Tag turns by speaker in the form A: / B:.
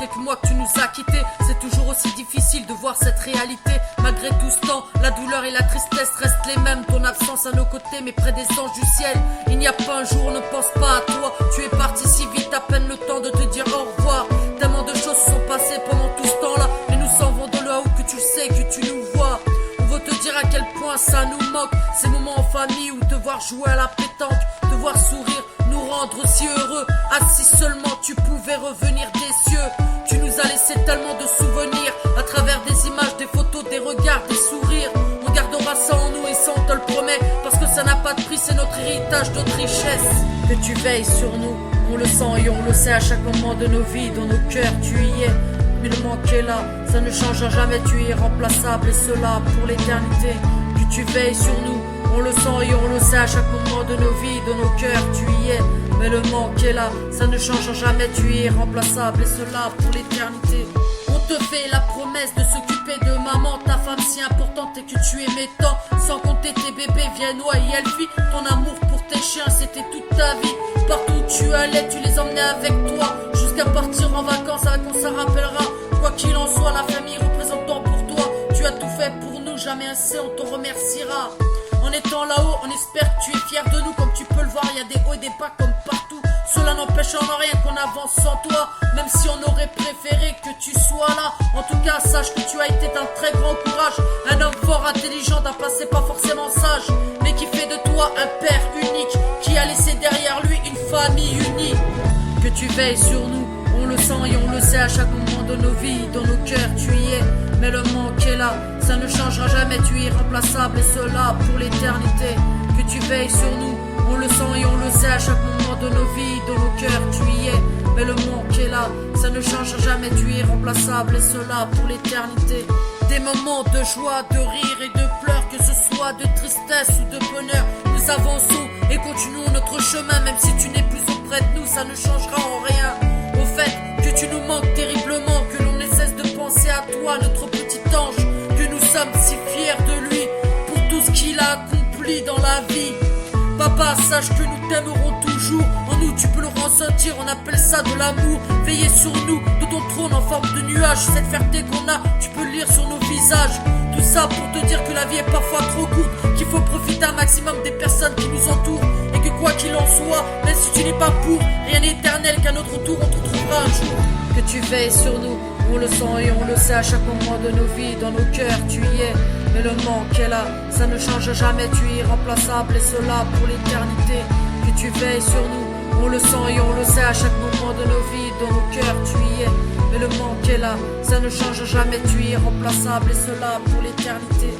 A: quelques mois que tu nous as quittés. C'est toujours aussi difficile de voir cette réalité. Malgré tout ce temps, la douleur et la tristesse restent les mêmes. Ton absence à nos côtés, mais près des anges du ciel. Il n'y a pas un jour, ne pense pas à toi. Tu es parti si vite, à peine le temps de te dire au revoir. Tellement de choses se sont passées pendant tout ce temps-là, mais nous s'en vont de là où que tu le sais, que tu nous vois. On veut te dire à quel point ça nous manque. Ces moments en famille où te voir jouer à la pétanque, te voir sourire, nous rendre si heureux. Assis seulement tu pouvais revenir des cieux. Tu nous as laissé tellement de souvenirs, à travers des images, des photos, des regards, des sourires. On gardera ça en nous et ça on te le promet, parce que ça n'a pas de prix, c'est notre héritage, notre richesse. Que tu veilles sur nous, on le sent et on le sait à chaque moment de nos vies. Dans nos cœurs tu y es, mais le manque est là, ça ne changera jamais, tu es irremplaçable et cela pour l'éternité. Que tu veilles sur nous, on le sent et on le sait à chaque moment de nos vies. Dans nos cœurs tu y es, mais le manque est là, ça ne changera jamais, tu es irremplaçable et cela pour l'éternité. On te fait la promesse de s'occuper de maman, ta femme si importante et que tu aimais tant. Sans compter tes bébés viennois et Elfie, ton amour pour tes chiens c'était toute ta vie. Partout où tu allais, tu les emmenais avec toi, jusqu'à partir en vacances, à qu'on s'en rappellera. Quoi qu'il en soit, la famille représentant pour toi, tu as tout fait pour nous, jamais assez, on te remerciera. En étant là-haut, on espère que tu es fier de nous. Comme tu peux le voir, il y a des hauts et des bas comme partout. Cela n'empêche en rien qu'on avance sans toi, même si on aurait préféré que tu sois là. En tout cas, sache que tu as été d'un très grand courage, un homme fort, intelligent, d'un passé pas forcément sage, mais qui fait de toi un père unique, qui a laissé derrière lui une famille unie. Que tu veilles sur nous, on le sent et on le sait à chaque moment de nos vies. Dans nos cœurs tu y es, mais le manque est là, ça ne changera jamais, tu es irremplaçable et cela pour l'éternité. Que tu veilles sur nous, on le sent et on le sait à chaque moment de nos vies. Dans nos cœurs tu y es, mais le manque est là, ça ne changera jamais, tu es irremplaçable et cela pour l'éternité. Des moments de joie, de rire et de pleurs, que ce soit de tristesse ou de bonheur, nous avançons et continuons notre chemin. Même si tu n'es plus auprès de nous, ça ne changera en rien au fait que tu nous manques terriblement, que l'on ne cesse de penser à toi, notre petit ange, que nous sommes si fiers de lui pour tout ce qu'il a accompli dans la vie. Papa, sache que nous t'aimerons toujours. En nous tu peux le ressentir, on appelle ça de l'amour. Veillez sur nous, de ton trône en forme de nuage. Cette fierté qu'on a, tu peux le lire sur nos visages. Tout ça pour te dire que la vie est parfois trop courte, qu'il faut profiter un maximum des personnes qui nous entourent, et que quoi qu'il en soit, même si tu n'es pas pour, rien n'est éternel, qu'à notre tour on te retrouvera un jour. Que tu veilles sur nous, on le sent et on le sait à chaque moment de nos vies. Dans nos cœurs tu y es, mais le manque est là, ça ne change jamais, tu es irremplaçable et cela pour l'éternité. Que tu veilles sur nous, on le sent et on le sait à chaque moment de nos vies. Dans nos cœurs tu y es, mais le manque est là, ça ne change jamais, tu es irremplaçable et cela pour l'éternité.